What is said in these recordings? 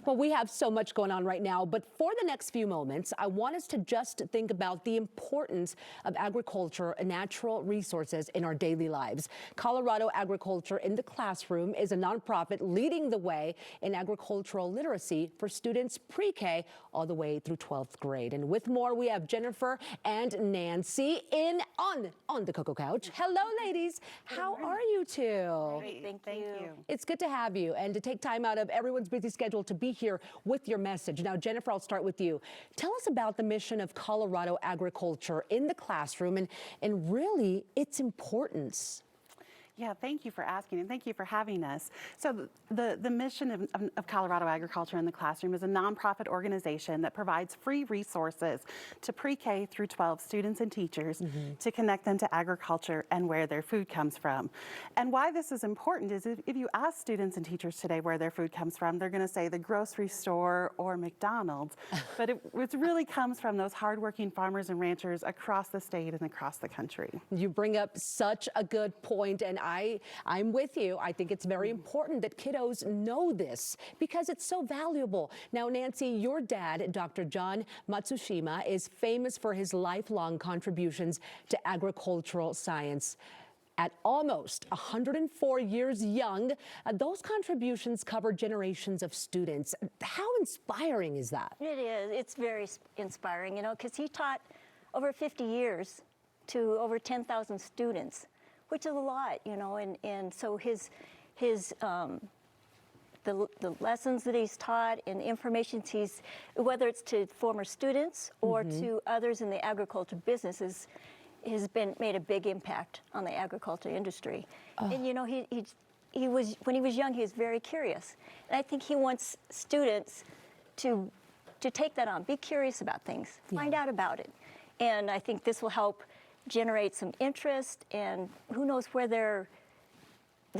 Well, we have so much going on right now, but for the next few moments, I want us to just think about the importance of agriculture and natural resources in our daily lives. Colorado Agriculture in the Classroom is a nonprofit leading the way in agricultural literacy for students pre-K all the way through 12th grade. And with more, we have Jennifer and Nancy on the Cocoa Couch. Hello, ladies. How are you two? Great, thank you. It's good to have you and to take time out of everyone's busy schedule to be here with your message. Now, Jennifer, I'll start with you. Tell us about the mission of Colorado Agriculture in the Classroom and really its importance. Yeah, thank you for asking and thank you for having us. So the mission of Colorado Agriculture in the Classroom is a nonprofit organization that provides free resources to pre-K through 12 students and teachers to connect them to agriculture and where their food comes from. And why this is important is if you ask students and teachers today where their food comes from, they're going to say the grocery store or McDonald's. But it really comes from those hardworking farmers and ranchers across the state and across the country. You bring up such a good point, and I'm with you. I think it's very important that kiddos know this because it's so valuable. Now, Nancy, your dad, Dr. John Matsushima, is famous for his lifelong contributions to agricultural science. At almost 104 years young, those contributions cover generations of students. How inspiring is that? It is. It's very inspiring, you know, because he taught over 50 years to over 10,000 students, which is a lot, you know, and so the lessons that he's taught and the information whether it's to former students or to others in the agriculture businesses, has made a big impact on the agriculture industry. And you know, when he was young, he was very curious, and I think he wants students to take that on, be curious about things, find out about it, and I think this will help generate some interest, and who knows where their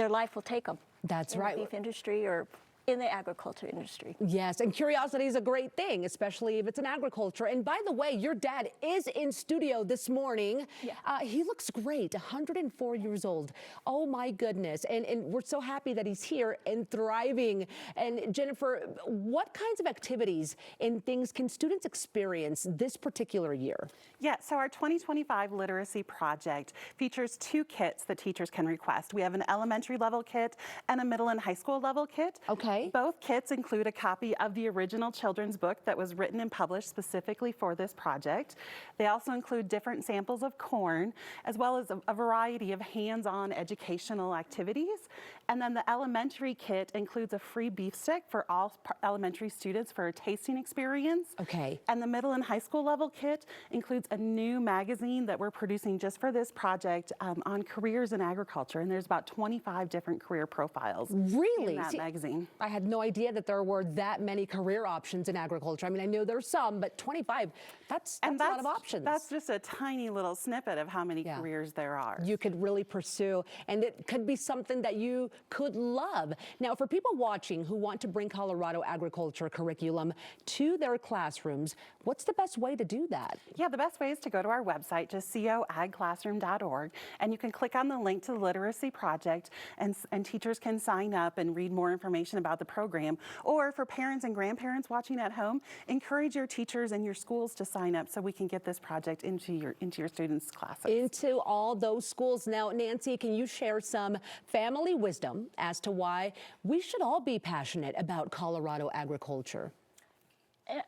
life will take them. That's right. In the beef industry or in the agriculture industry. Yes, and curiosity is a great thing, especially if it's in agriculture. And by the way, your dad is in studio this morning. Yeah. He looks great, 104 years old. Oh my goodness. And we're so happy that he's here and thriving. And Jennifer, what kinds of activities and things can students experience this particular year? Yeah, so our 2025 literacy project features 2 kits that teachers can request. We have an elementary level kit and a middle and high school level kit. Okay. Both kits include a copy of the original children's book that was written and published specifically for this project. They also include different samples of corn, as well as a variety of hands-on educational activities. And then the elementary kit includes a free beef stick for all elementary students for a tasting experience. Okay. And the middle and high school level kit includes a new magazine that we're producing just for this project on careers in agriculture. And there's about 25 different career profiles Really? in that magazine. I had no idea that there were that many career options in agriculture. I mean, I knew there's some, but 25, that's a lot of options. That's just a tiny little snippet of how many careers there are. You could really pursue, and it could be something that you could love. Now, for people watching who want to bring Colorado agriculture curriculum to their classrooms, what's the best way to do that? Yeah, the best way is to go to our website, just coagclassroom.org, and you can click on the link to the literacy project, and teachers can sign up and read more information about the program. Or for parents and grandparents watching at home, encourage your teachers and your schools to sign up so we can get this project into your students' classes. Into all those schools. Now, Nancy, can you share some family wisdom as to why we should all be passionate about Colorado agriculture?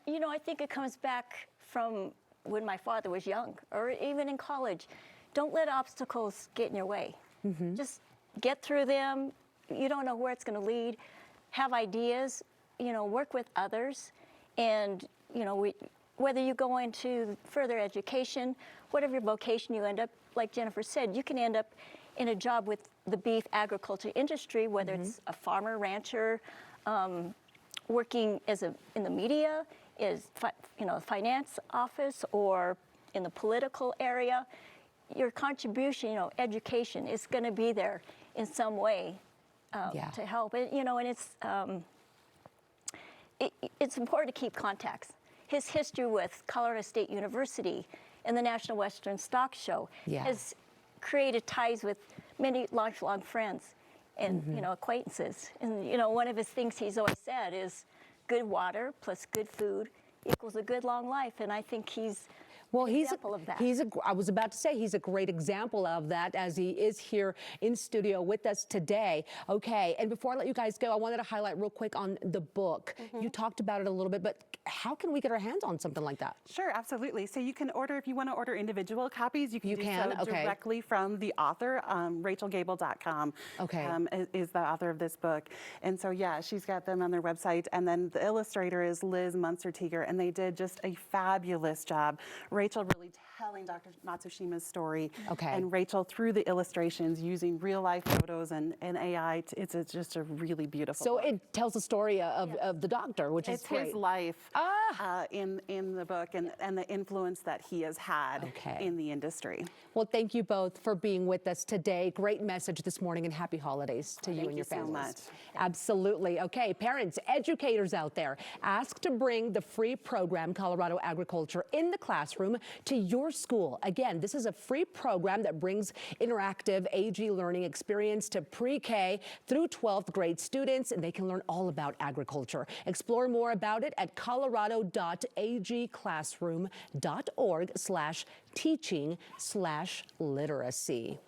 You know, I think it comes back from when my father was young, or even in college. Don't let obstacles get in your way. Just get through them. You don't know where it's going to lead. Have ideas, you know, work with others, and, you know, whether you go into further education, whatever your vocation you end up, like Jennifer said, you can end up in a job with the beef agriculture industry, whether it's a farmer, rancher, working in the media, you know, finance office, or in the political area. Your contribution, you know, education is going to be there in some way. To help, and you know, and it's important to keep contacts. His history with Colorado State University and the National Western Stock Show has created ties with many lifelong friends and you know, acquaintances. And you know, one of his things he's always said is, good water plus good food equals a good long life. And I think he's Well, an example of that. I was about to say he's a great example of that as he is here in studio with us today. Okay, and before I let you guys go, I wanted to highlight real quick on the book. You talked about it a little bit, but how can we get our hands on something like that? Sure, absolutely. So you can order, if you want to order individual copies, you can do so okay. directly from the author. RachelGable.com Okay. Is the author of this book. And so, yeah, she's got them on their website. And then the illustrator is Liz Munster-Teager, and they did just a fabulous job. Rachel really telling Dr. Matsushima's story. Okay. And Rachel, through the illustrations, using real-life photos and AI, it's just a really beautiful So book. it tells the story of the doctor, which is It's great. his life in the book and the influence that he has had in the industry. Well, thank you both for being with us today. Great message this morning, and happy holidays to you and your families. Thank you so much. Absolutely. Okay, parents, educators out there, ask to bring the free program, Colorado Agriculture, in the classroom to your school. Again, this is a free program that brings interactive AG learning experience to pre-K through 12th grade students, and they can learn all about agriculture. Explore more about it at colorado.agclassroom.org/teaching/literacy.